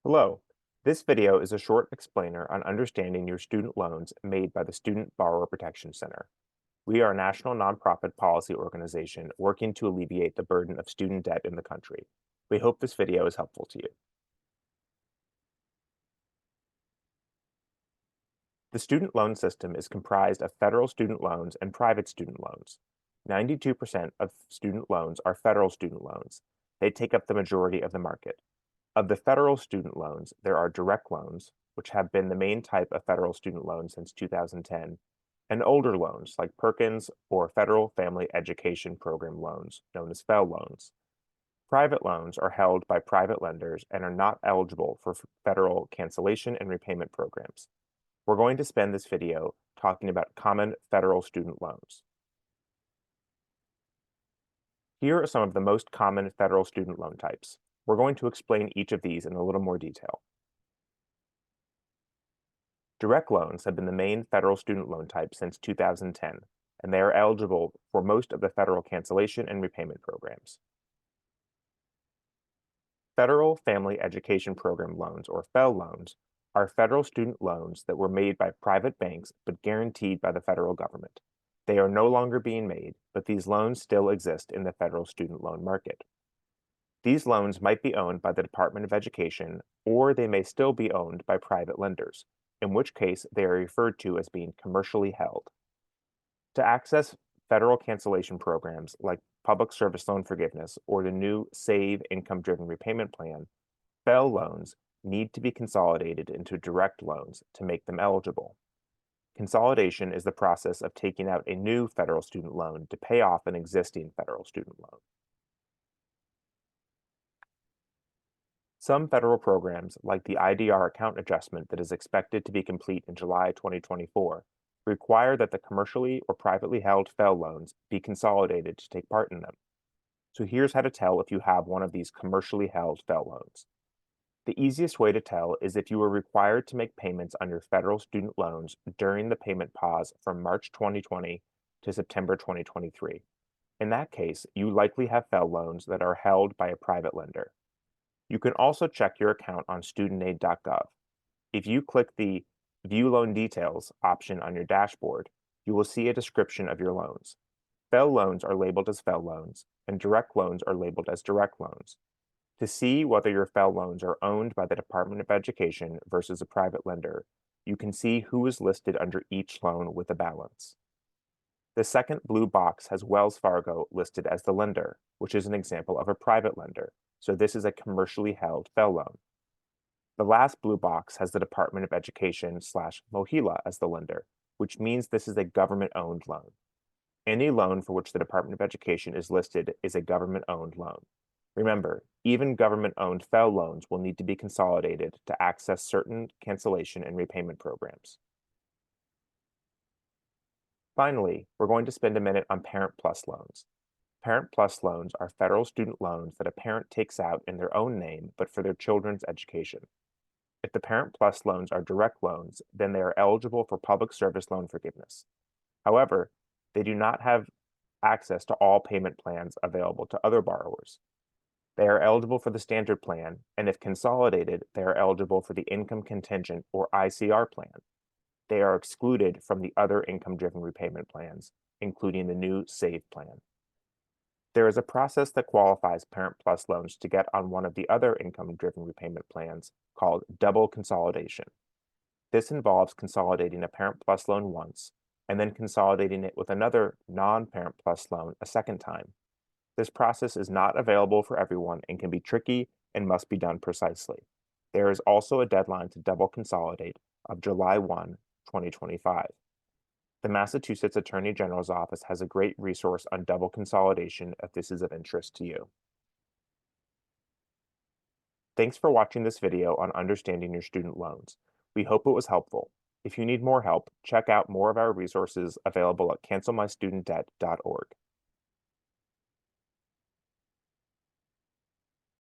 Hello. This video is a short explainer on understanding your student loans made by the Student Borrower Protection Center. We are a national nonprofit policy organization working to alleviate the burden of student debt in the country. We hope this video is helpful to you. The student loan system is comprised of federal student loans and private student loans. 92% of student loans are federal student loans. They take up the majority of the market. Of the federal student loans, there are direct loans, which have been the main type of federal student loan since 2010, and older loans like Perkins or Federal Family Education Program loans, known as FFEL loans. Private loans are held by private lenders and are not eligible for federal cancellation and repayment programs. We're going to spend this video talking about common federal student loans. Here are some of the most common federal student loan types. We're going to explain each of these in a little more detail. Direct loans have been the main federal student loan type since 2010, and they are eligible for most of the federal cancellation and repayment programs. Federal Family Education Program loans, or FFEL loans, are federal student loans that were made by private banks but guaranteed by the federal government. They are no longer being made, but these loans still exist in the federal student loan market. These loans might be owned by the Department of Education, or they may still be owned by private lenders, in which case they are referred to as being commercially held. To access federal cancellation programs like Public Service Loan Forgiveness or the new SAVE Income-Driven Repayment Plan, FFEL loans need to be consolidated into direct loans to make them eligible. Consolidation is the process of taking out a new federal student loan to pay off an existing federal student loan. Some federal programs, like the IDR account adjustment that is expected to be complete in July 2024, require that the commercially or privately held FFEL loans be consolidated to take part in them. So here's how to tell if you have one of these commercially held FFEL loans. The easiest way to tell is if you were required to make payments on your federal student loans during the payment pause from March 2020 to September 2023. In that case, you likely have FFEL loans that are held by a private lender. You can also check your account on studentaid.gov. If you click the View Loan Details option on your dashboard, you will see a description of your loans. FFEL loans are labeled as FFEL loans, and direct loans are labeled as direct loans. To see whether your FFEL loans are owned by the Department of Education versus a private lender, you can see who is listed under each loan with a balance. The second blue box has Wells Fargo listed as the lender, which is an example of a private lender, so this is a commercially held FFEL loan. The last blue box has the Department of Education/MOHELA as the lender, which means this is a government-owned loan. Any loan for which the Department of Education is listed is a government-owned loan. Remember, even government-owned FFEL loans will need to be consolidated to access certain cancellation and repayment programs. Finally, we're going to spend a minute on Parent Plus loans. Parent Plus loans are federal student loans that a parent takes out in their own name but for their children's education. If the Parent Plus loans are direct loans, then they are eligible for Public Service Loan Forgiveness. However, they do not have access to all payment plans available to other borrowers. They are eligible for the standard plan, and if consolidated, they are eligible for the income contingent or ICR plan. They are excluded from the other income-driven repayment plans, including the new SAVE plan. There is a process that qualifies Parent Plus loans to get on one of the other income-driven repayment plans called double consolidation. This involves consolidating a Parent Plus loan once, and then consolidating it with another non-Parent Plus loan a second time. This process is not available for everyone and can be tricky and must be done precisely. There is also a deadline to double consolidate of July 1, 2025. The Massachusetts Attorney General's Office has a great resource on double consolidation if this is of interest to you. Thanks for watching this video on understanding your student loans. We hope it was helpful. If you need more help, check out more of our resources available at cancelmystudentdebt.org.